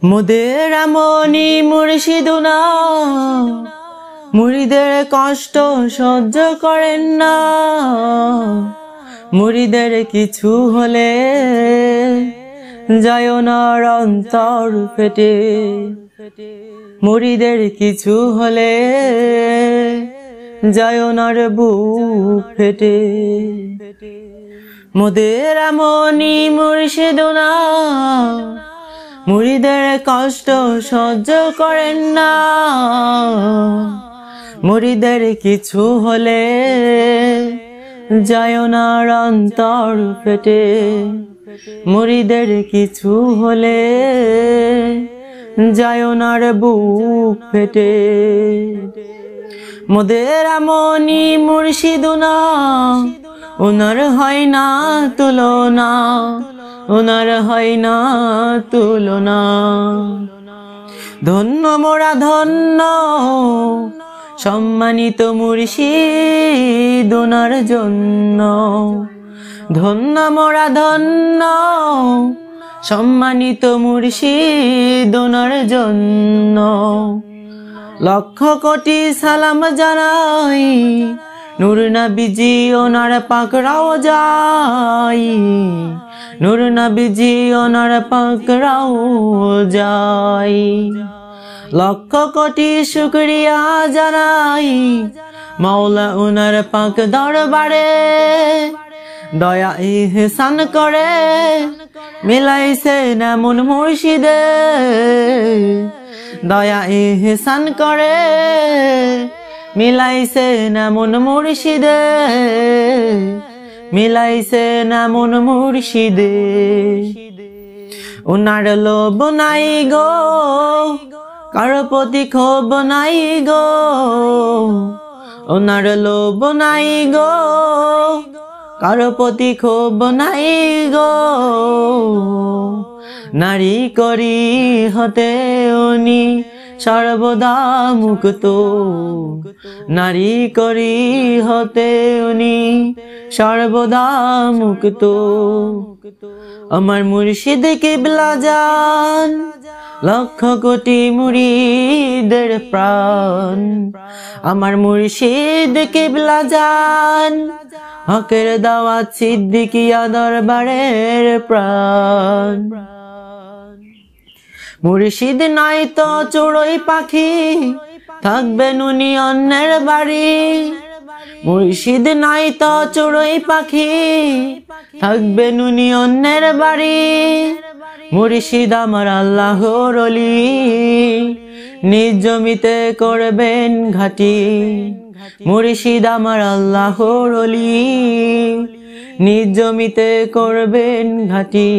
মোদের এমনই মুর্শিদুনা মুরিদের কষ্ট সহ্য করেন না। মুরিদের কিছু হলে যায় ওনার অন্তর ফেটে। মুরিদের কিছু হলে যায় ওনার বুক ফেটে। মোদের এমনই মুর্শিদুনা মুরিদের কষ্ট সহ্য করেন না। মুরিদের কিছু হলে যায় ওনার অন্তর ফেটে। মুরিদের কিছু হলে যায় ওনার বুক ফেটে। মোদের এমনই মুর্শিদুনা ওনার হয় না তুলনা, ওনার হয় না তুলনা। ধন্য মোরা ধন্য সম্মানিত মুর্শিদ ওনার জন্য। ধন্য মোরা ধন্য সম্মানিত মুর্শিদ ওনার জন্য। লক্ষ কোটি সালাম জানাই নূর নবীজি ওনার পাকড়াও যাই। নূর নবীজি ওনার পাকড়াও যাই। লক্ষ কোটি শুকরিয়া জানাই মাওলা ওনার পাক দরবারে। দয়া ইহসান করে মিলাইছে এমন মুর্শিদে। দয়া ইহসান করে মিলাইছে এমন মুর্শিদে। মিলাইছে এমন মুর্শিদে। ওনার লোভ নাই গো কারো প্রতি ক্ষোভ নাই গো। ওনার লোভ নাই গো কারো প্রতি ক্ষোভ নাই গো। নারী করি হতে উনি সর্বদা মুক্ত। নারী করি হতে উনি সর্বদা মুক্ত। আমার মুর্শিদ কিবলা জান লক্ষ কোটি মুরিদের প্রাণ। আমার মুর্শিদ কিবলা জান হকের দাওয়াত সিদ্দিকিয়া দরবারের প্রাণ। মুর্শিদ নাই তো চড়ুই পাখি থাকবেন উনি অন্যের বাড়ি। মুর্শিদ নাই তো চড়ুই পাখি থাকবেন উনি অন্যের বাড়ি। মুর্শিদ আমার আল্লাহর ওলি নিজ জমিতে করবেন ঘাটি। মুর্শিদ আমার আল্লাহর ওলি নিজ জমিতে করবেন ঘাটি।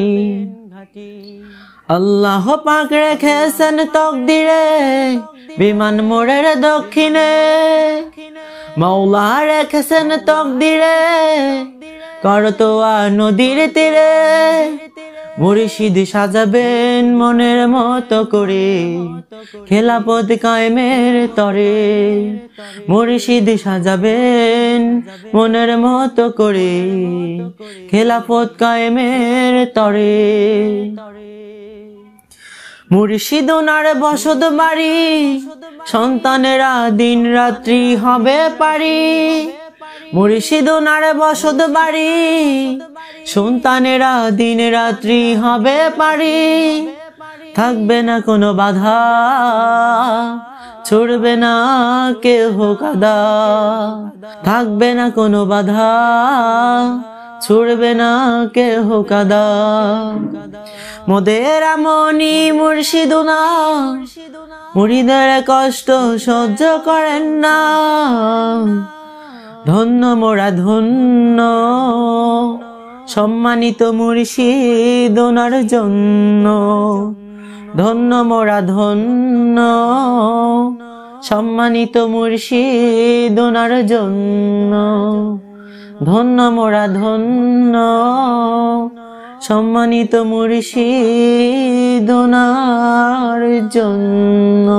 আল্লাহ পাক রেখেছেন তকদিরে বিমান মোড়ের দক্ষিণে। মাওলা রেখেছেন তকদিরে করতোয়া নদীর তীরে। মুর্শিদ সাজাবেন মনের মতো করে খেলাফত কায়েমের তরে। মুর্শিদ সাজাবেন মনের মতো করে খেলাফত কায়েমের তরে। মুর্শিদ ওনার বসত বাড়ি সন্তানেরা দিন রাত্রি হবে পারি। মুর্শিদ ওনার বসত বাড়ি সন্তানেরা দিন রাত্রি হবে পারি। থাকবে না কোনো বাধা ছুড়বে না কেহ কাদা। থাকবে না কোনো বাধা ছুড়বে না কেহ কাদা। মোদের এমনই মুর্শিদুনা মুরিদের কষ্ট সহ্য করেন না। ধন্য মোরা ধন্য সম্মানিত মুর্শিদ ওনার জন্য। ধন্য মোরা ধন্য সম্মানিত মুর্শিদ ওনার জন্য। ধন্য মোরা ধন্য সম্মানিত মুর্শিদ ওনার জন্য।